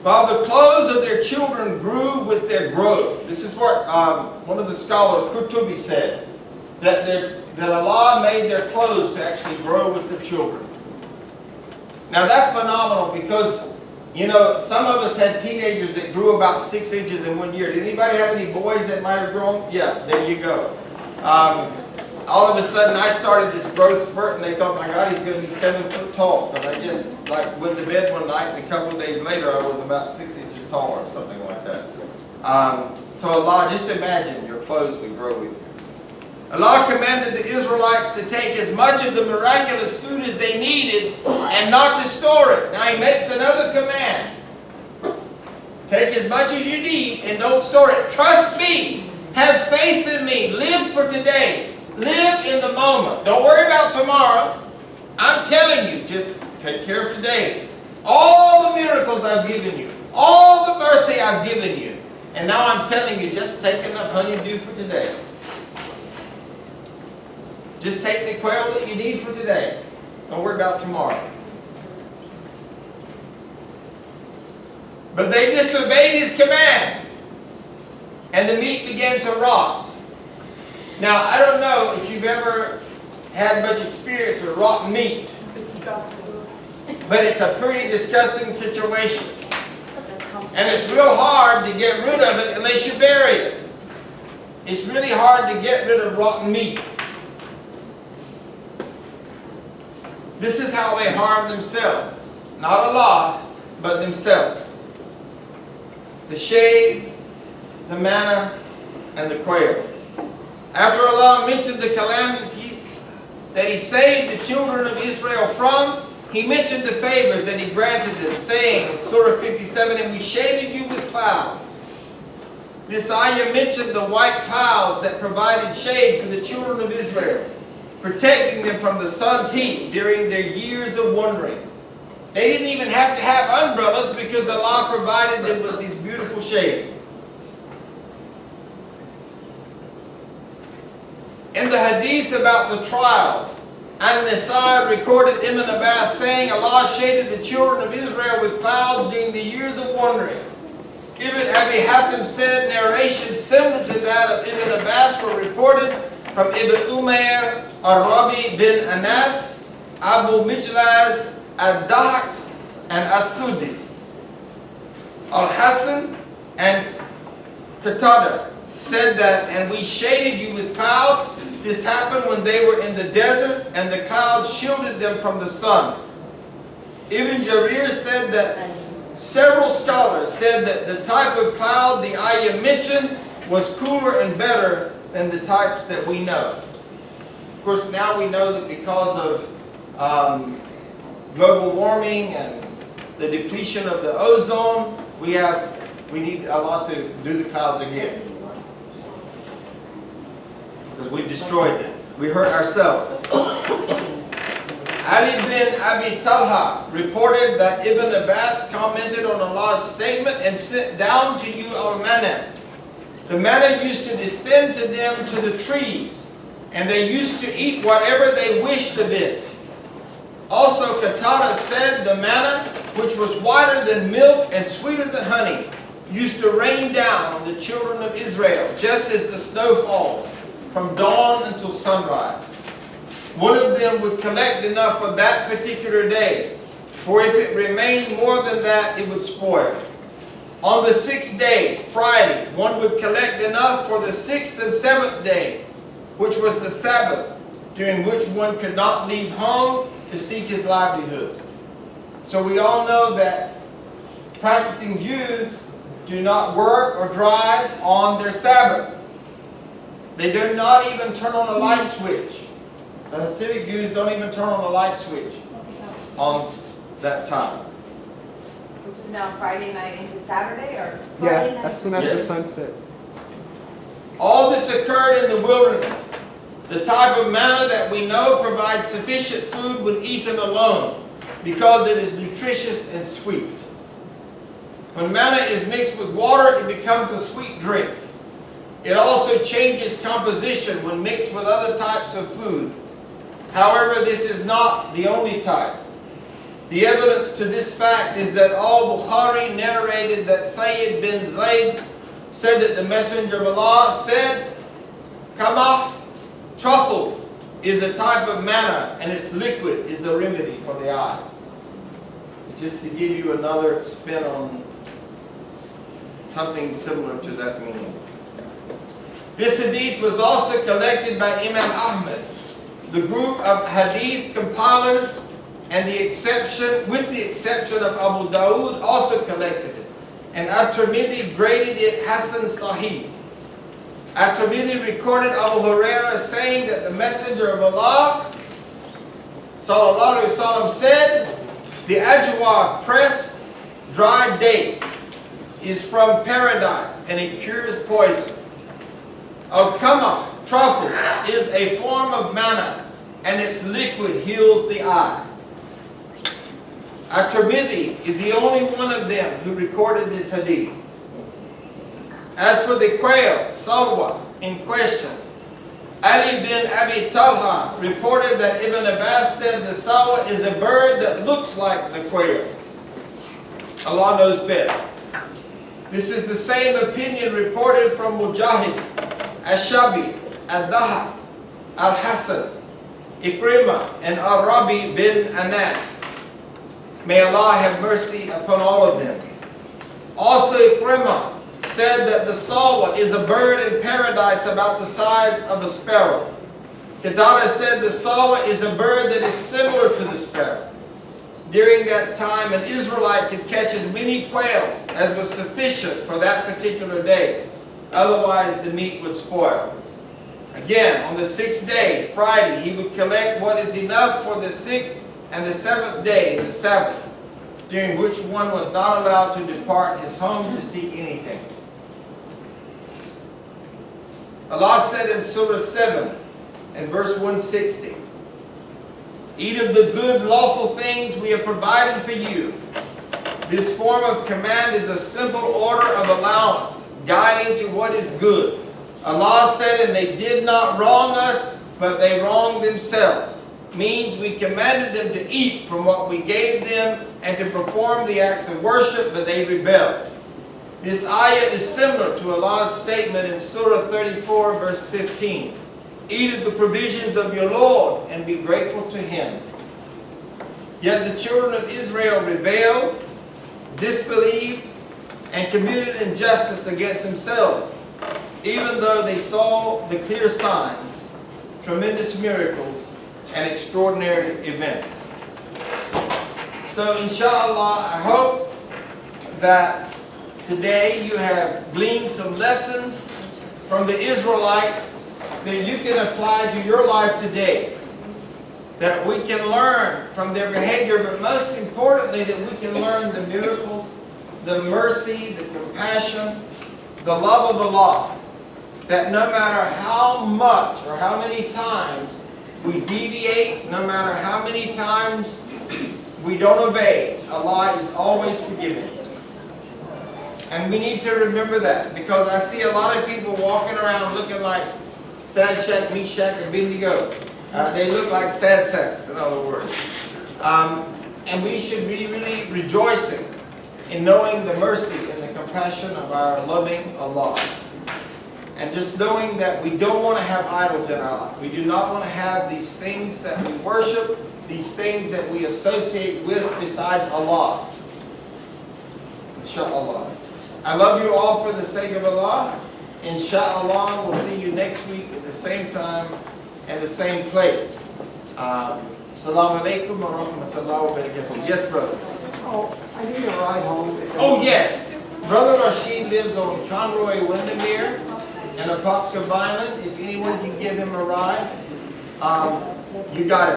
while the clothes of their children grew with their growth. This is what one of the scholars, Qurtubi, said, that Allah made their clothes to actually grow with their children. Now that's phenomenal because, you know, some of us had teenagers that grew about 6 inches in 1 year. Did anybody have any boys that might have grown? Yeah, there you go. All of a sudden I started this growth spurt and they thought, my God, he's going to be 7 foot tall. Because I just went to bed one night and a couple of days later I was about 6 inches taller or something like that. So Allah, just imagine your clothes would grow with you. Allah commanded the Israelites to take as much of the miraculous food as they needed and not to store it. Now He makes another command. Take as much as you need and don't store it. Trust me. Have faith in me. Live for today. Live in the moment. Don't worry about tomorrow. I'm telling you, just take care of today. All the miracles I've given you. All the mercy I've given you. And now I'm telling you, just take enough honeydew for today. Just take the quail that you need for today. Don't worry about tomorrow. But they disobeyed His command. And the meat began to rot. Now, I don't know if you've ever had much experience with rotten meat. Disgusting. But it's a pretty disgusting situation. And it's real hard to get rid of it unless you bury it. It's really hard to get rid of rotten meat. This is how they harm themselves. Not Allah, but themselves. The shade, the manna, and the quail. After Allah mentioned the calamities that He saved the children of Israel from, He mentioned the favors that He granted them, saying in Surah 57, and we shaded you with clouds. This ayah mentioned the white clouds that provided shade for the children of Israel, protecting them from the sun's heat during their years of wandering. They didn't even have to have umbrellas because Allah provided them with these beautiful shade. In the hadith about the trials, An-Nasai recorded Ibn Abbas saying, Allah shaded the children of Israel with clouds during the years of wandering. Ibn Abi Hatim said narrations similar to that of Ibn Abbas were reported from Ibn Umayr, Arabi bin Anas, Abu Mijlaz, Ad-Dahak, and As-Sudi. Al-Hasan and Qatada said that, and we shaded you with clouds. This happened when they were in the desert, and the clouds shielded them from the sun. Ibn Jarir said that several scholars said that the type of cloud the ayah mentioned was cooler and better than the types that we know. Of course, now we know that because of global warming and the depletion of the ozone, we need Allah to do the clouds again. Because we destroyed them. We hurt ourselves. Ali bin Abi Talha reported that Ibn Abbas commented on Allah's statement and sent down to you al-manna. The manna used to descend to them to the trees, and they used to eat whatever they wished of it. Also, Qatada said the manna, which was whiter than milk and sweeter than honey, used to rain down on the children of Israel, just as the snow falls, from dawn until sunrise. One of them would collect enough for that particular day, for if it remained more than that, it would spoil. On the 6th day, Friday, one would collect enough for the 6th and 7th day, which was the Sabbath, during which one could not leave home to seek his livelihood. So we all know that practicing Jews do not work or drive on their Sabbath. They do not even turn on a light switch. The Hasidic Jews don't even turn on a light switch on that time. Which is now Friday night into Saturday, or Yeah, Friday night? as soon as the sun sets. All this occurred in the wilderness. The type of manna that we know provides sufficient food when eaten alone, because it is nutritious and sweet. When manna is mixed with water, it becomes a sweet drink. It also changes composition when mixed with other types of food. However, this is not the only type. The evidence to this fact is that al-Bukhari narrated that Sayyid bin Zayd said that the Messenger of Allah said, "Kamah, truffles, is a type of manna, and its liquid is a remedy for the eye." Just to give you another spin on something similar to that meaning. This hadith was also collected by Imam Ahmad. The group of hadith compilers and with the exception of Abu Dawood, also collected it. And At-Tirmidhi graded it Hasan Sahih. At-Tirmidhi recorded Abu Hurairah saying that the Messenger of Allah sallallahu alaihi wasallam said, "The ajwa, pressed dried date, is from paradise and it cures poison. Al-Kamah, truffle, is a form of manna and its liquid heals the eye." At-Tirmidhi is the only one of them who recorded this hadith. As for the quail, salwa, in question, Ali bin Abi Talha reported that Ibn Abbas said the salwa is a bird that looks like the quail. Allah knows best. This is the same opinion reported from Mujahid, Ash-Shabi, Ad-Dahak, Al-Hasan, Ikrimah, and Al-Rabi bin Anas. May Allah have mercy upon all of them. Also, Ikrimah said that the salwa is a bird in paradise about the size of a sparrow. Qatada said the salwa is a bird that is similar to the sparrow. During that time, an Israelite could catch as many quails as was sufficient for that particular day. Otherwise, the meat would spoil. Again, on the 6th day, Friday, he would collect what is enough for the 6th and the 7th day, the Sabbath, during which one was not allowed to depart his home to seek anything. Allah said in Surah 7 and verse 160, "Eat of the good lawful things we have provided for you." This form of command is a simple order of allowance, guiding to what is good. Allah said, "And they did not wrong us, but they wronged themselves." Means we commanded them to eat from what we gave them and to perform the acts of worship, but they rebelled. This ayah is similar to Allah's statement in Surah 34 verse 15. "Eat of the provisions of your Lord and be grateful to Him." Yet the children of Israel rebelled, disbelieved, and committed injustice against themselves, even though they saw the clear signs, tremendous miracles, and extraordinary events. So inshallah, I hope that today you have gleaned some lessons from the Israelites that you can apply to your life today. That we can learn from their behavior, but most importantly, that we can learn the miracles, the mercy, the compassion, the love of Allah. That no matter how much or how many times we deviate, no matter how many times we don't obey, Allah is always forgiving. And we need to remember that, because I see a lot of people walking around looking like Shadrach, Meshach, and Abednego. They look like sad sacks, in other words. And we should be really rejoicing in knowing the mercy and the compassion of our loving Allah. And just knowing that we don't want to have idols in our life. We do not want to have these things that we worship, these things that we associate with besides Allah. Inshallah. I love you all for the sake of Allah. Inshallah, we'll see you next week at the same time and the same place. Assalamu alaikum wa rahmatullahi wa barakatuh. Yes, brother. Oh, I need a ride home. Oh, yes. Brother Rashid lives on Conroy, Windermere, in Apopka Island. If anyone can give him a ride, you got it.